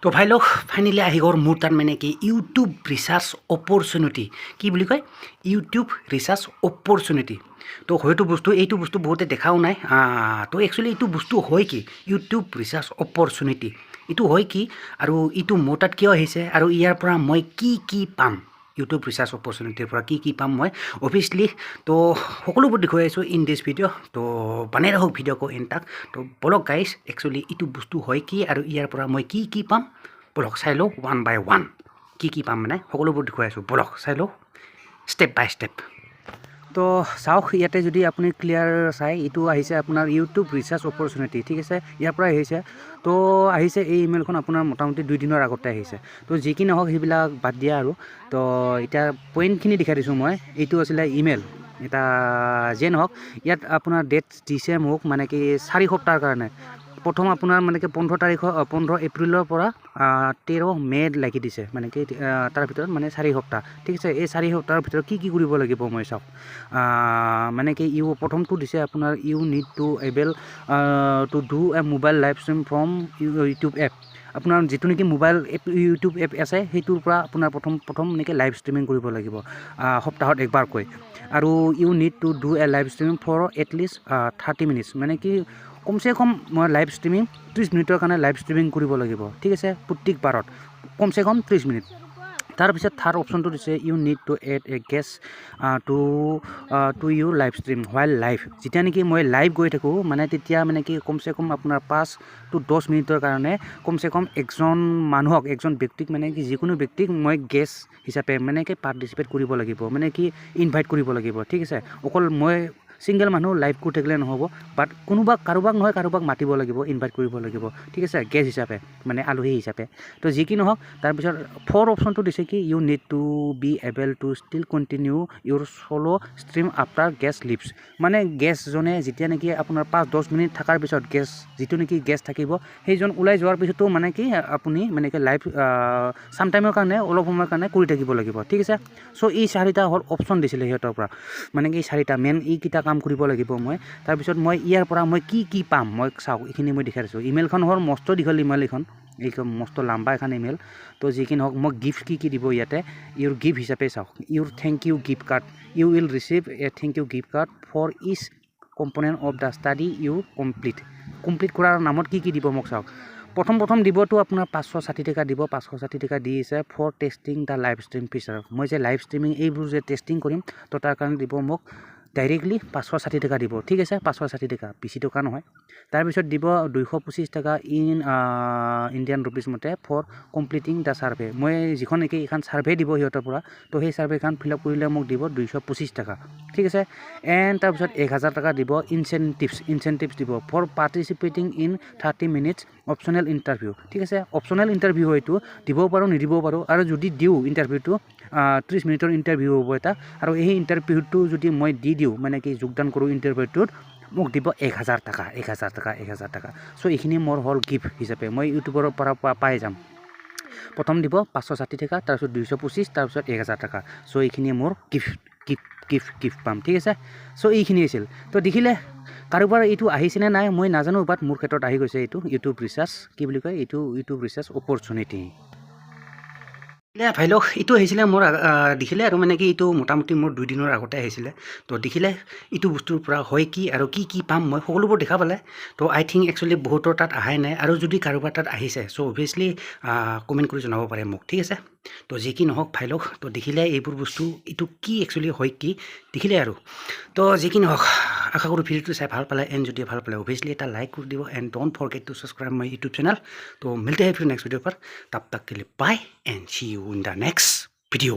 তো ভাই লোক ফাইনেলি আহি গ'ল মোৰ তাত মানে কি ইউটিউব ৰিচাৰ্জ অপৰচুনিটি কি বুলি কয় ইউটিউব ৰিচাৰ্জ অপৰচুনিটি তো হয়তো এইটো বস্তু বহুতে দেখাও নাই তো একচুৱেলি এইটো বস্তু হয় কি ইউটিউব ৰিচাৰ্জ অপৰচুনিটি এইটো হয় কি আৰু এইটো মোৰ তাত কিয় আহিছে আৰু ইয়াৰ পৰা মই কি পাম ইউটিউব ৰিচাৰ্জ অপৰচুনিটিৰ পৰা কি পাম মই অভিয়াছলি তো সকলোবোৰ দেখুৱাই আছোঁ ইন দিছ ভিডিঅ' তো বনাই ৰাখক ভিডিঅ'কো এন তাক তো বলক গাইজ একচুৱেলি এইটো বস্তু হয় কি আৰু ইয়াৰ পৰা মই কি পাম বলক চাই লওঁ ওৱান বাই ওৱান কি পাম মানে সকলোবোৰ দেখুৱাই আছোঁ বলক চাই লওঁ ষ্টেপ বাই ষ্টেপ তো চাওক ইয়াতে যদি আপুনি ক্লিয়াৰ চাই এইটো আহিছে আপোনাৰ ইউটিউব ৰিচাৰ্জ অপৰচুনিটি ঠিক আছে ইয়াৰ পৰা আহিছে তো আহিছে এই ইমেইলখন আপোনাৰ মোটামুটি 2 দিনৰ আগতে আহিছে তো যি কি নহওক সেইবিলাক বাদ দিয়া আৰু তো এতিয়া পইণ্টখিনি দেখাই দিছোঁ মই এইটো আছিলে ইমেইল এটা যিয়ে নহওক ইয়াত আপোনাৰ ডেট দিছে মোক মানে কি 4 সপ্তাহৰ কাৰণে প্ৰথম আপোনাৰ মানে কি 15 এপ্ৰিলৰ পৰা 13 মে লাগি দিছে মানে কি তাৰ ভিতৰত মানে 4 সপ্তাহ ঠিক আছে এই 4 সপ্তাহৰ ভিতৰত কি কৰিব লাগিব মই চাওক মানে কি প্ৰথমটো দিছে আপোনাৰ you need to able to do a mobile live stream from YouTube app আপোনাৰ যিটো নেকি মোবাইল এপ ইউটিউব এপ আছে সেইটোৰ পৰা আপোনাৰ প্ৰথম নেকি লাইভ ষ্ট্ৰীমিং কৰিব লাগিব সপ্তাহত একবাৰকৈ আৰু you need to do a live streaming for at least 30 minutes মানে কি কমচে কম মই লাইভ ষ্ট্ৰীমিং 30 মিনিটৰ কাৰণে লাইভ ষ্ট্ৰীমিং কৰিব লাগিব ঠিক আছে প্ৰত্যেক বাৰত কমচে কম 30 মিনিট তাৰপিছত থাৰ্ড অপশ্যনটো দিছে you need to add a guest to you live stream while live যেতিয়া নেকি মই লাইভ গৈ থাকোঁ মানে তেতিয়া মানে কি কমচে কম আপোনাৰ 5 to 10 মিনিটৰ কাৰণে কমচে কম একজন ব্যক্তিক মানে কি যিকোনো ব্যক্তিক মই গেষ্ট হিচাপে মানে কি পাৰ্টিচিপেট কৰিব লাগিব মানে কি ইনভাইট কৰিব লাগিব ঠিক আছে অকল মই সিঙ্গেল মানুহ লাইভ কৰি থাকিলে নহ'ব বাট কাৰোবাক মাতিব লাগিব ইনভাইট কৰিব লাগিব ঠিক আছে গেষ্ট হিচাপে মানে আলহী হিচাপে তো যি কি নহওক তাৰপিছত ফ'ৰ অপশ্যনটো দিছে কি you need to be able to still continue your solo' stream after guest leaves মানে গেষ্টজনে যেতিয়া নেকি আপোনাৰ 5-10 মিনিট থকাৰ পিছত যিটো নেকি গেষ্ট থাকিব সেইজন ওলাই যোৱাৰ পিছতো মানে কি আপুনি মানে কি লাইভ চামটাইমৰ কাৰণে অলপ সময়ৰ কাৰণে কৰি থাকিব লাগিব ঠিক আছে চ' এই 4টা হ'ল অপশ্যন দিছিলে সিহঁতৰ পৰা মানে কি 4টা মেইন এইকেইটা কাম কৰিব লাগিব মই তাৰপিছত মই ইয়াৰ পৰা মই কি পাম মই চাওক এইখিনি মই দেখাই দিছোঁ ইমেইলখন হ'ল মস্ত দীঘল ইমেইল এইখন মস্ত লাম্বা এখন ইমেইল তো যি কি নহওক মই গিফ্ট কি দিব ইয়াতে ইউৰ গিফ্ট হিচাপে চাওক your thank you gift card you will receive a thank you gift card for each component of the study you complete কৰাৰ নামত কি দিব মোক চাওক প্ৰথম দিবতো আপোনাৰ 560 টকা দিব 560 টকা দিছে for testing the live stream feature মই যে লাইভ ষ্ট্ৰীমিং এইবোৰ যে টেষ্টিং কৰিম তো তাৰ কাৰণে দিব মোক ডাইৰেক্টলি 560 টকা দিব ঠিক আছে 560 টকা বেছি টকা নহয় তাৰপিছত দিব 225 টকা ইণ্ডিয়ান ৰুপিজ মতে ফৰ কমপ্লিটিং দ্য ছাৰ্ভে মই যিখন নেকি এখন ছাৰ্ভে দিব সিহঁতৰ পৰা তো সেই ছাৰ্ভেখন ফিল আপ কৰিলে মোক দিব 225 টকা ঠিক আছে এণ্ড তাৰপিছত 1000 টকা দিব ইনচেণ্টিভছ দিব for participating in 30 minutes optional interview ঠিক আছে অপশ্যনেল ইণ্টাৰভিউ হয়তো দিবও পাৰোঁ নিদিবও পাৰোঁ আৰু যদি দিওঁ ইণ্টাৰভিউটো 30 মিনিটৰ ইণ্টাৰভিউ হ'ব এটা আৰু এই ইণ্টাৰভিউটো যদি মই দিওঁ মানে কি যোগদান কৰোঁ ইণ্টাৰভিউটোত মোক দিব 1000 টকা চ' এইখিনি মোৰ হ'ল গিফ্ট হিচাপে মই ইউটিউবৰ পৰা পাই যাম প্ৰথম দিব 560 টকা তাৰপিছত 225 তাৰপিছত 1000 টকা চ' এইখিনি মোৰ গিফ্ট পাম ঠিক আছে চ' এইখিনি আছিল তো দেখিলে কাৰোবাৰ এইটো আহিছেনে নাই মই নাজানো বাট মোৰ ক্ষেত্ৰত আহি গৈছে এইটো ইউটিউব ৰিচাৰ্জ কি বুলি কয় এইটো ইউটিউব ৰিচাৰ্জ অপৰচুনিটি ভাই লোক এইটো আহিছিলে মোৰ দেখিলে আৰু মানে কি এইটো মোটামুটি মোৰ 2 দিনৰ আগতে আহিছিলে তো দেখিলে এইটো বস্তুৰ পৰা হয় কি আৰু কি পাম মই সকলোবোৰ দেখা পালে তো আই থিংক একচুৱেলি বহুতৰ তাত আহাই নাই আৰু যদি কাৰোবাৰ তাত আহিছে চ' অভিয়াছলি কমেণ্ট কৰি জনাব পাৰে মোক ঠিক আছে তো যি কি নহওক ভাই লোক তো দেখিলে এইবোৰ বস্তু এইটো কি একচুৱেলি হয় কি দেখিলে আৰু তো যি কি নহওক আশা কৰোঁ ভিডিঅ'টো চাই ভাল পালে এণ্ড যদি ভাল পালে অভিয়াছলি এটা লাইক কৰি দিব and don't forget two subscribe my YouTube channel তো মিলতে हैं फिर नेक्स्ट वीडियो पर तब तक के लिए bye and see you in the next video